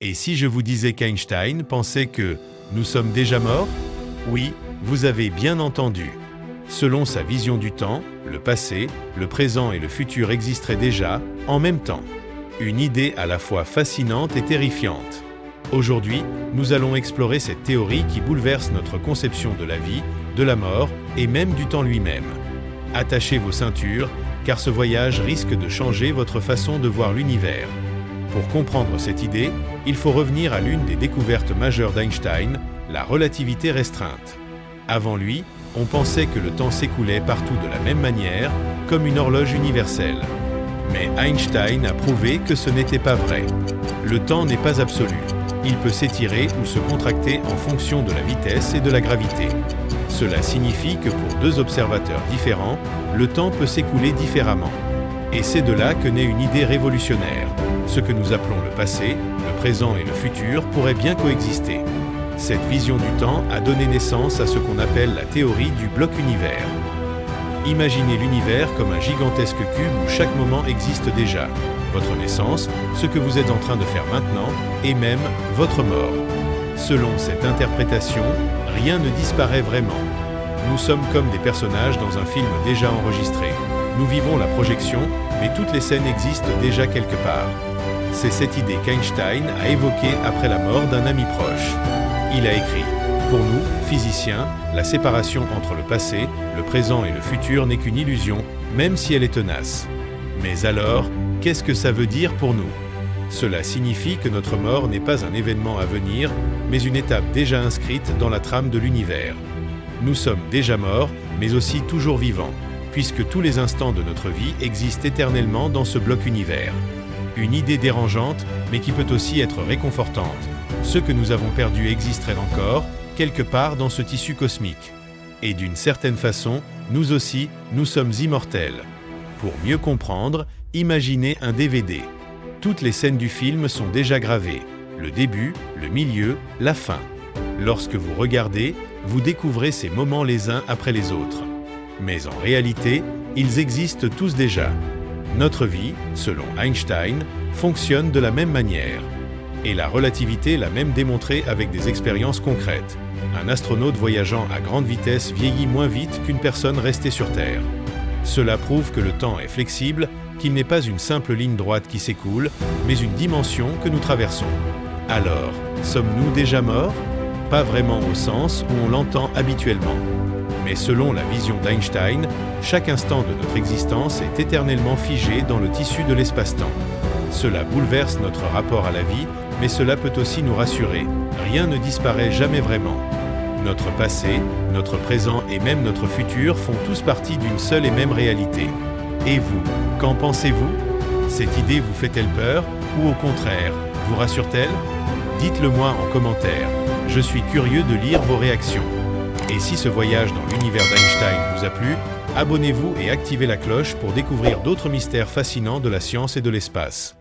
Et si je vous disais qu'Einstein pensait que nous sommes déjà morts? Oui, vous avez bien entendu. Selon sa vision du temps, le passé, le présent et le futur existeraient déjà, en même temps. Une idée à la fois fascinante et terrifiante. Aujourd'hui, nous allons explorer cette théorie qui bouleverse notre conception de la vie, de la mort et même du temps lui-même. Attachez vos ceintures, car ce voyage risque de changer votre façon de voir l'univers. Pour comprendre cette idée, il faut revenir à l'une des découvertes majeures d'Einstein, la relativité restreinte. Avant lui, on pensait que le temps s'écoulait partout de la même manière, comme une horloge universelle. Mais Einstein a prouvé que ce n'était pas vrai. Le temps n'est pas absolu. Il peut s'étirer ou se contracter en fonction de la vitesse et de la gravité. Cela signifie que pour deux observateurs différents, le temps peut s'écouler différemment. Et c'est de là que naît une idée révolutionnaire. Ce que nous appelons le passé, le présent et le futur pourraient bien coexister. Cette vision du temps a donné naissance à ce qu'on appelle la théorie du bloc-univers. Imaginez l'univers comme un gigantesque cube où chaque moment existe déjà. Votre naissance, ce que vous êtes en train de faire maintenant, et même votre mort. Selon cette interprétation, rien ne disparaît vraiment. Nous sommes comme des personnages dans un film déjà enregistré. Nous vivons la projection, mais toutes les scènes existent déjà quelque part. C'est cette idée qu'Einstein a évoquée après la mort d'un ami proche. Il a écrit « Pour nous, physiciens, la séparation entre le passé, le présent et le futur n'est qu'une illusion, même si elle est tenace. Mais alors, qu'est-ce que ça veut dire pour nous? Cela signifie que notre mort n'est pas un événement à venir, mais une étape déjà inscrite dans la trame de l'univers. Nous sommes déjà morts, mais aussi toujours vivants, puisque tous les instants de notre vie existent éternellement dans ce bloc-univers. Une idée dérangeante, mais qui peut aussi être réconfortante. Ce que nous avons perdu existerait encore, quelque part dans ce tissu cosmique. Et d'une certaine façon, nous aussi, nous sommes immortels. Pour mieux comprendre, imaginez un DVD. Toutes les scènes du film sont déjà gravées. Le début, le milieu, la fin. Lorsque vous regardez, vous découvrez ces moments les uns après les autres. Mais en réalité, ils existent tous déjà. Notre vie, selon Einstein, fonctionne de la même manière. Et la relativité l'a même démontré avec des expériences concrètes. Un astronaute voyageant à grande vitesse vieillit moins vite qu'une personne restée sur Terre. Cela prouve que le temps est flexible, qu'il n'est pas une simple ligne droite qui s'écoule, mais une dimension que nous traversons. Alors, sommes-nous déjà morts? Pas vraiment au sens où on l'entend habituellement. Mais selon la vision d'Einstein, chaque instant de notre existence est éternellement figé dans le tissu de l'espace-temps. Cela bouleverse notre rapport à la vie, mais cela peut aussi nous rassurer. Rien ne disparaît jamais vraiment. Notre passé, notre présent et même notre futur font tous partie d'une seule et même réalité. Et vous, qu'en pensez-vous? Cette idée vous fait-elle peur ou au contraire, vous rassure-t-elle? Dites-le moi en commentaire. Je suis curieux de lire vos réactions. Et si ce voyage dans l'univers d'Einstein vous a plu, abonnez-vous et activez la cloche pour découvrir d'autres mystères fascinants de la science et de l'espace.